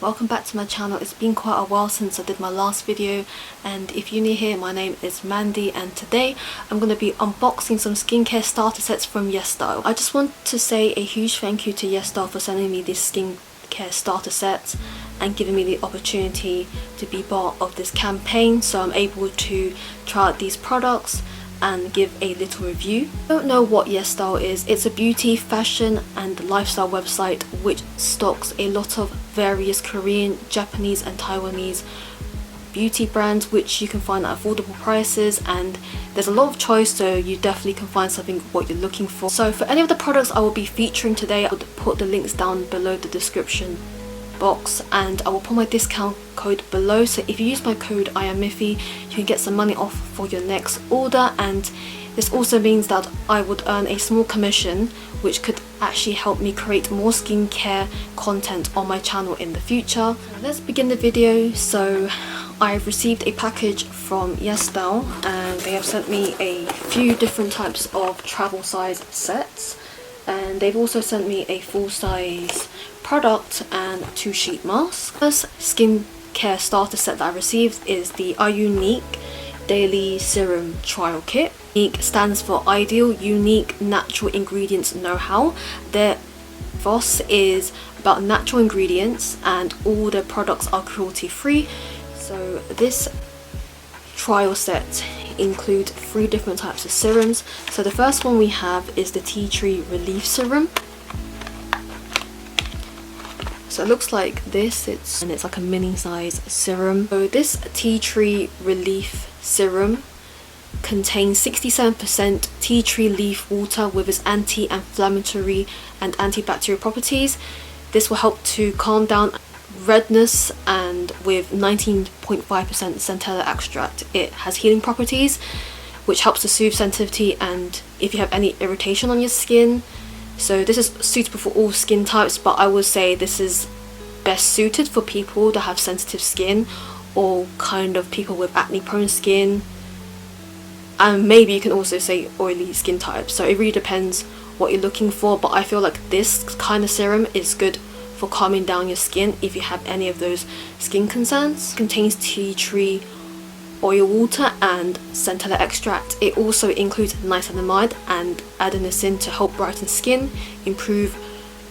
welcome back to my channel. It's been quite a while since I did my last video, and if you're new here, my name is Mandy and today I'm going to be unboxing some skincare starter sets from Yesstyle. I just want to say a huge thank you to Yesstyle for sending me these skincare starter sets and giving me the opportunity to be part of this campaign, so I'm able to try out these products and give a little review. I don't know what Yesstyle is. It's a beauty, fashion and lifestyle website which stocks a lot of various Korean, Japanese and Taiwanese beauty brands which you can find at affordable prices, and there's a lot of choice, so you definitely can find something what you're looking for. So for any of the products I will be featuring today, I will put the links down below the description box and I will put my discount code below, so if you use my code IUNIK you can get some money off for your next order, and this also means that I would earn a small commission which could actually help me create more skincare content on my channel in the future. Let's begin the video. So I've received a package from Yesstyle and they have sent me a few different types of travel size sets, and they've also sent me a full size product and 2 sheet masks. First skincare starter set that I received is the IUNIK Daily Serum Trial Kit. IUNIK stands for Ideal Unique Natural Ingredients Know-How. Their ethos is about natural ingredients and all their products are cruelty free. So this trial set include 3 different types of serums. So the first one we have is the Tea Tree Relief Serum. So it looks like this, it's like a mini size serum. So this Tea Tree Relief Serum contains 67% tea tree leaf water with its anti-inflammatory and antibacterial properties. This will help to calm down redness, and with 19.5% centella extract, it has healing properties which helps to soothe sensitivity and if you have any irritation on your skin. So this is suitable for all skin types, but I would say this is best suited for people that have sensitive skin or kind of people with acne prone skin, and maybe you can also say oily skin types. So it really depends what you're looking for, but I feel like this kind of serum is good for calming down your skin if you have any of those skin concerns. It contains tea tree oil water and centella extract. It also includes niacinamide and adenosine to help brighten skin, improve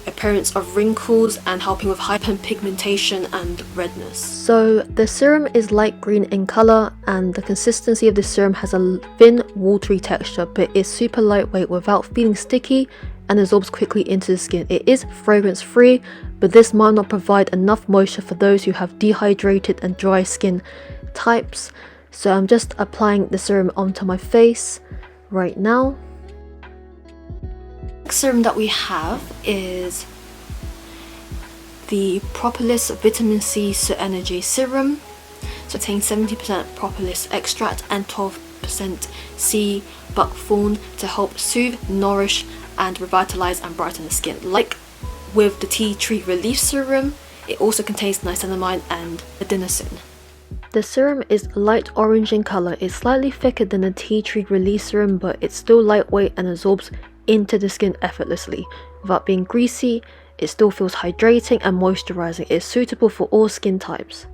appearance of wrinkles and helping with hyperpigmentation and redness. So the serum is light green in color and the consistency of the serum has a thin watery texture, but is super lightweight without feeling sticky and absorbs quickly into the skin. It is fragrance free, but this might not provide enough moisture for those who have dehydrated and dry skin types. So I'm just applying the serum onto my face right now. The next serum that we have is the Propolis Vitamin C Energy Serum. So it contains 70% propolis extract and 12% sea buckthorn to help soothe, nourish and revitalize and brighten the skin. Like with the Tea Tree Relief Serum, it also contains niacinamide and adenosine. The serum is light orange in color. It's slightly thicker than the Tea Tree Relief Serum, but it's still lightweight and absorbs into the skin effortlessly. Without being greasy, it still feels hydrating and moisturizing. It is suitable for all skin types.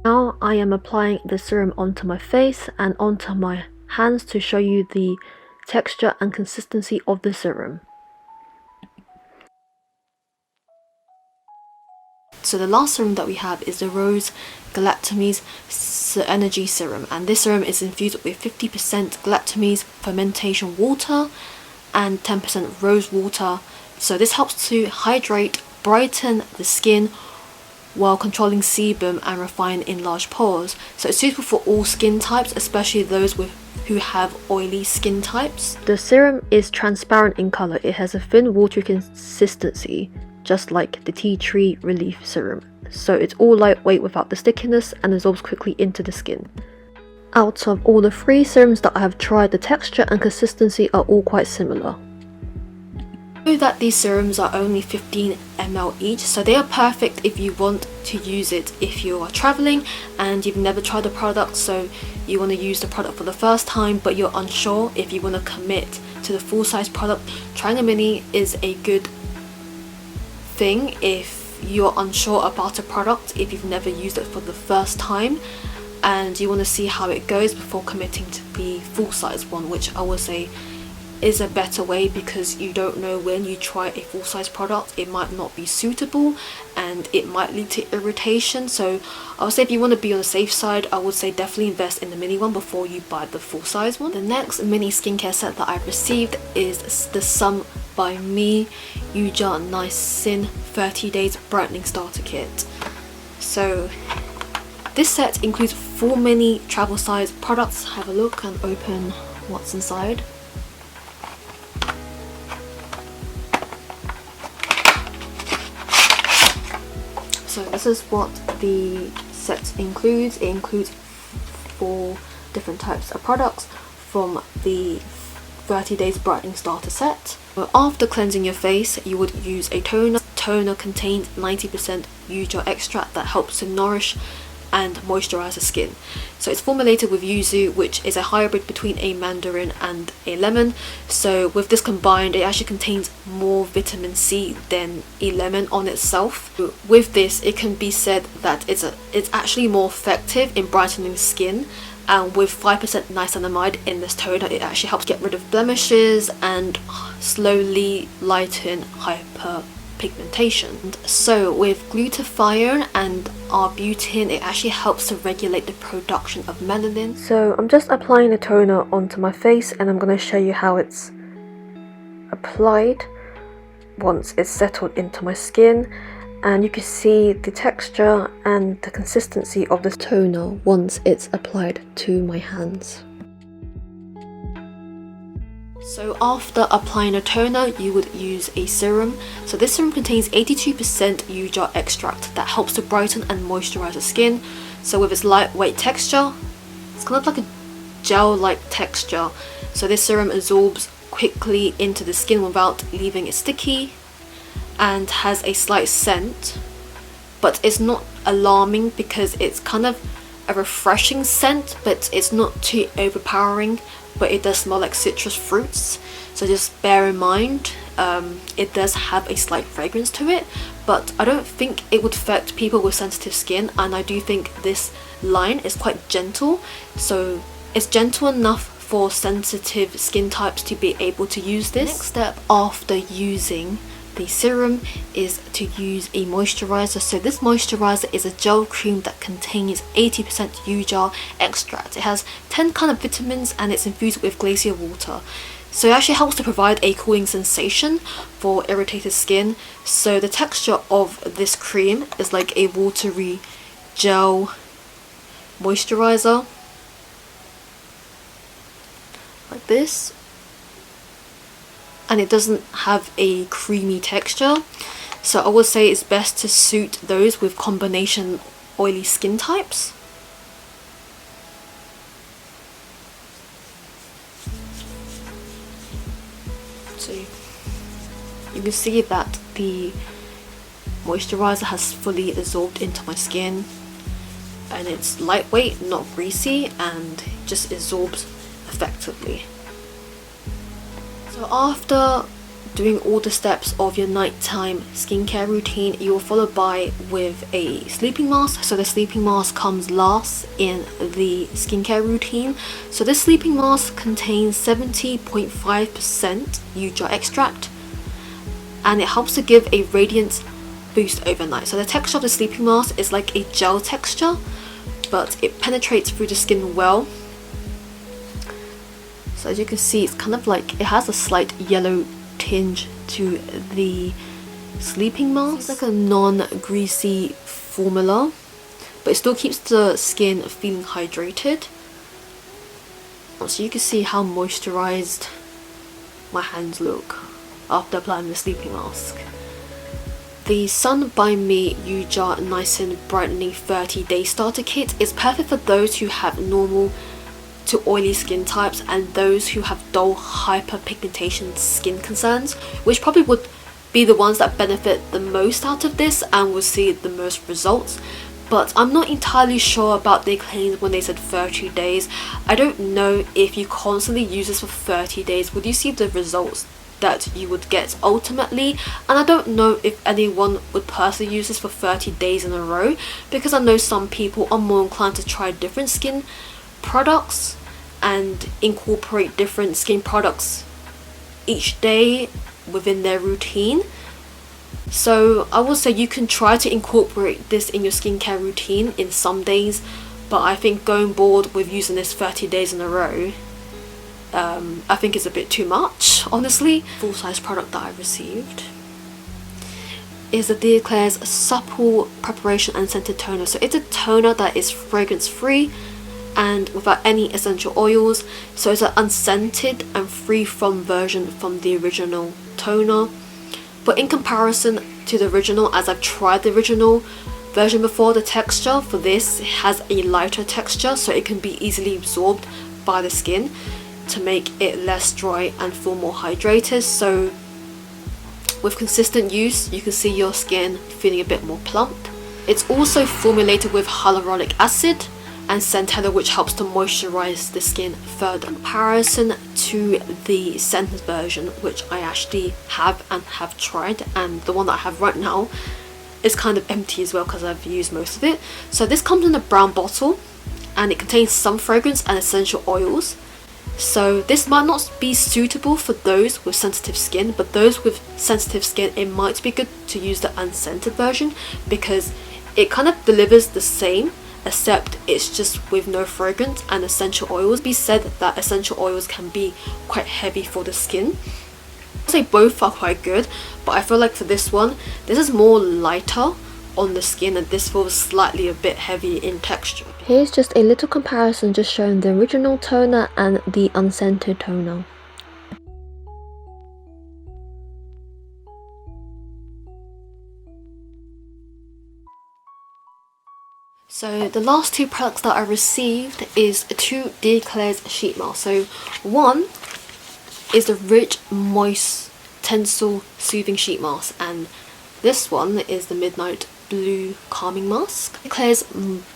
Now I am applying the serum onto my face and onto my hands to show you the texture and consistency of the serum. So the last serum that we have is the Rose Galactomys Energy Serum, and this serum is infused with 50% galactomys fermentation water and 10% rose water. So this helps to hydrate, brighten the skin while controlling sebum and refine enlarged pores. So it's suitable for all skin types, especially those who have oily skin types. The serum is transparent in color. It has a thin watery consistency, just like the Tea Tree Relief Serum. So it's all lightweight without the stickiness and absorbs quickly into the skin. Out of all the 3 serums that I have tried, the texture and consistency are all quite similar. I know that these serums are only 15 ml each, so they are perfect if you want to use it if you are traveling and you've never tried the product, so you want to use the product for the first time but you're unsure if you want to commit to the full size product. Trying a mini is a good thing if if you're unsure about a product, if you've never used it for the first time and you want to see how it goes before committing to the full size one, which I would say is a better way, because you don't know when you try a full size product, it might not be suitable and it might lead to irritation. So I would say if you want to be on the safe side, I would say definitely invest in the mini one before you buy the full size one. The next mini skincare set that I've received is the Serum by me Yuja Niacin 30 Days Brightening Starter Kit. So this set includes 4 mini travel size products. Have a look and open what's inside. So this is what the set includes. It includes 4 different types of products from the 30 Days Brightening Starter Set. After cleansing your face, you would use a toner. Toner contains 90% Yuja extract that helps to nourish and moisturize the skin. So it's formulated with yuzu, which is a hybrid between a mandarin and a lemon. So with this combined, it actually contains more vitamin C than a lemon on itself. With this, it can be said that it's actually more effective in brightening skin, and with 5% niacinamide in this toner, it actually helps get rid of blemishes and slowly lighten hyperpigmentation. So with glutathione and arbutin, it actually helps to regulate the production of melanin. So I'm just applying the toner onto my face, and I'm going to show you how it's applied once it's settled into my skin. And you can see the texture and the consistency of this toner once it's applied to my hands. So after applying a toner, you would use a serum. So this serum contains 82% Yuja extract that helps to brighten and moisturize the skin. So with its lightweight texture, it's kind of like a gel-like texture. So this serum absorbs quickly into the skin without leaving it sticky, and has a slight scent, but it's not alarming because it's kind of a refreshing scent, but it's not too overpowering, but it does smell like citrus fruits. So just bear in mind, it does have a slight fragrance to it, but I don't think it would affect people with sensitive skin, and I do think this line is quite gentle, so it's gentle enough for sensitive skin types to be able to use this. Next step after using the serum is to use a moisturizer. So this moisturizer is a gel cream that contains 80% Yuja extract. It has 10 kind of vitamins and it's infused with glacier water. So it actually helps to provide a cooling sensation for irritated skin. So the texture of this cream is like a watery gel moisturizer, like this. And it doesn't have a creamy texture, so I would say it's best to suit those with combination oily skin types. So you can see that the moisturizer has fully absorbed into my skin, and it's lightweight, not greasy, and just absorbs effectively. So after doing all the steps of your nighttime skincare routine, you will follow by with a sleeping mask. So the sleeping mask comes last in the skincare routine. So this sleeping mask contains 70.5% Yuja extract, and it helps to give a radiance boost overnight. So the texture of the sleeping mask is like a gel texture, but it penetrates through the skin well. So as you can see, it's kind of like, it has a slight yellow tinge to the sleeping mask. It's like a non-greasy formula, but it still keeps the skin feeling hydrated. So you can see how moisturized my hands look after applying the sleeping mask. The Serum by me Yuja Niacin Brightening 30 Day Starter Kit is perfect for those who have normal to oily skin types and those who have dull hyperpigmentation skin concerns, which probably would be the ones that benefit the most out of this and will see the most results. but I'm not entirely sure about their claims when they said 30 days. I don't know if you constantly use this for 30 days, would you see the results that you would get ultimately? And I don't know if anyone would personally use this for 30 days in a row, because I know some people are more inclined to try different skin products and incorporate different skin products each day within their routine. So I will say you can try to incorporate this in your skincare routine in some days, but I think going bored with using this 30 days in a row, I think is a bit too much, honestly. Full size product that I received is the Klairs Supple Preparation Unscented Toner. So it's a toner that is fragrance free and without any essential oils. So it's an unscented and free from version from the original toner. But in comparison to the original, as I've tried the original version before, the texture for this has a lighter texture, so it can be easily absorbed by the skin to make it less dry and feel more hydrated. So with consistent use, you can see your skin feeling a bit more plump. It's also formulated with hyaluronic acid and centella, which helps to moisturize the skin further. In comparison to the scented version, which I actually have tried, and the one that I have right now is kind of empty as well because I've used most of it. So this comes in a brown bottle and it contains some fragrance and essential oils. So this might not be suitable for those with sensitive skin, but those with sensitive skin, it might be good to use the unscented version because it kind of delivers the same, except it's just with no fragrance and essential oils. Be said that essential oils can be quite heavy for the skin. I'd say both are quite good, but I feel like for this one, this is more lighter on the skin and this feels slightly a bit heavy in texture. Here's just a little comparison just showing the original toner and the unscented toner. So the last two products that I received is two Klairs sheet masks. So one is the Rich Moist Tencel Soothing Sheet Mask, and this one is the Midnight Blue Calming Mask. Klairs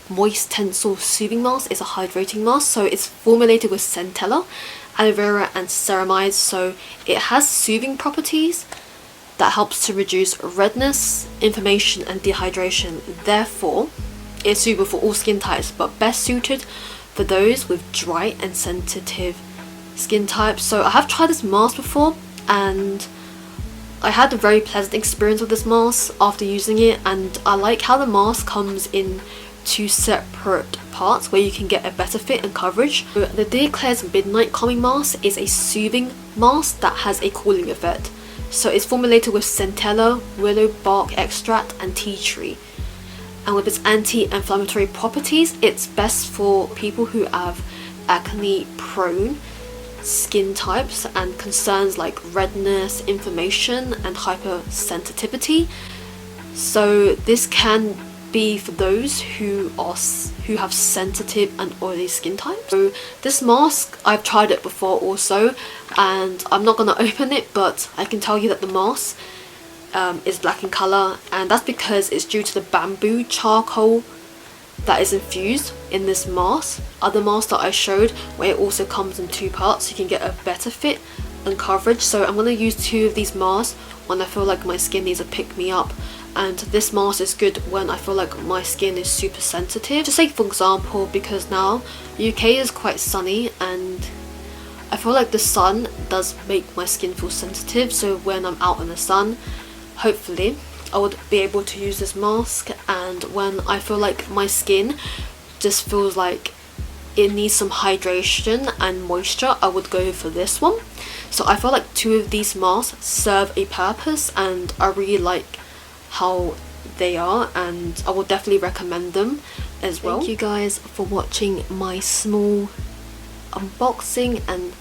Moist Tencel Soothing Mask is a hydrating mask, so it's formulated with centella, aloe vera and ceramides, so it has soothing properties that helps to reduce redness, inflammation and dehydration. Therefore, it's suitable for all skin types, but best suited for those with dry and sensitive skin types. So I have tried this mask before and I had a very pleasant experience with this mask after using it, and I like how the mask comes in two separate parts where you can get a better fit and coverage. So the Klairs Midnight Calming Mask is a soothing mask that has a cooling effect. So it's formulated with centella, willow bark extract and tea tree. And with its anti-inflammatory properties, it's best for people who have acne-prone skin types and concerns like redness, inflammation and hypersensitivity. So this can be for those who have sensitive and oily skin types. So this mask, I've tried it before also, and I'm not gonna open it, but I can tell you that the mask is black in colour, and that's because it's due to the bamboo charcoal that is infused in this mask. Other masks that I showed where it also comes in two parts, so you can get a better fit and coverage. So I'm going to use two of these masks when I feel like my skin needs a pick me up, and this mask is good when I feel like my skin is super sensitive. Just say for example, because now UK is quite sunny and I feel like the sun does make my skin feel sensitive, so when I'm out in the sun, hopefully I would be able to use this mask. And when I feel like my skin just feels like it needs some hydration and moisture, I would go for this one. So I feel like two of these masks serve a purpose and I really like how they are, and I will definitely recommend them as well. Thank you guys for watching my small unboxing and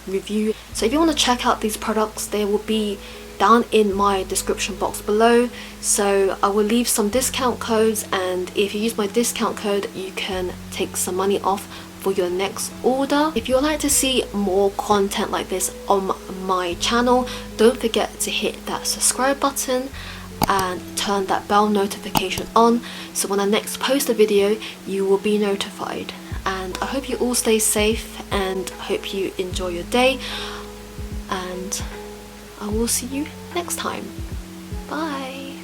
review. So if you want to check out these products, they will be down in my description box below. So I will leave some discount codes, and if you use my discount code you can take some money off for your next order. If you would like to see more content like this on my channel, don't forget to hit that subscribe button. and turn that bell notification on, so when I next post a video you will be notified. And I hope you all stay safe and hope you enjoy your day, and I will see you next time. Bye.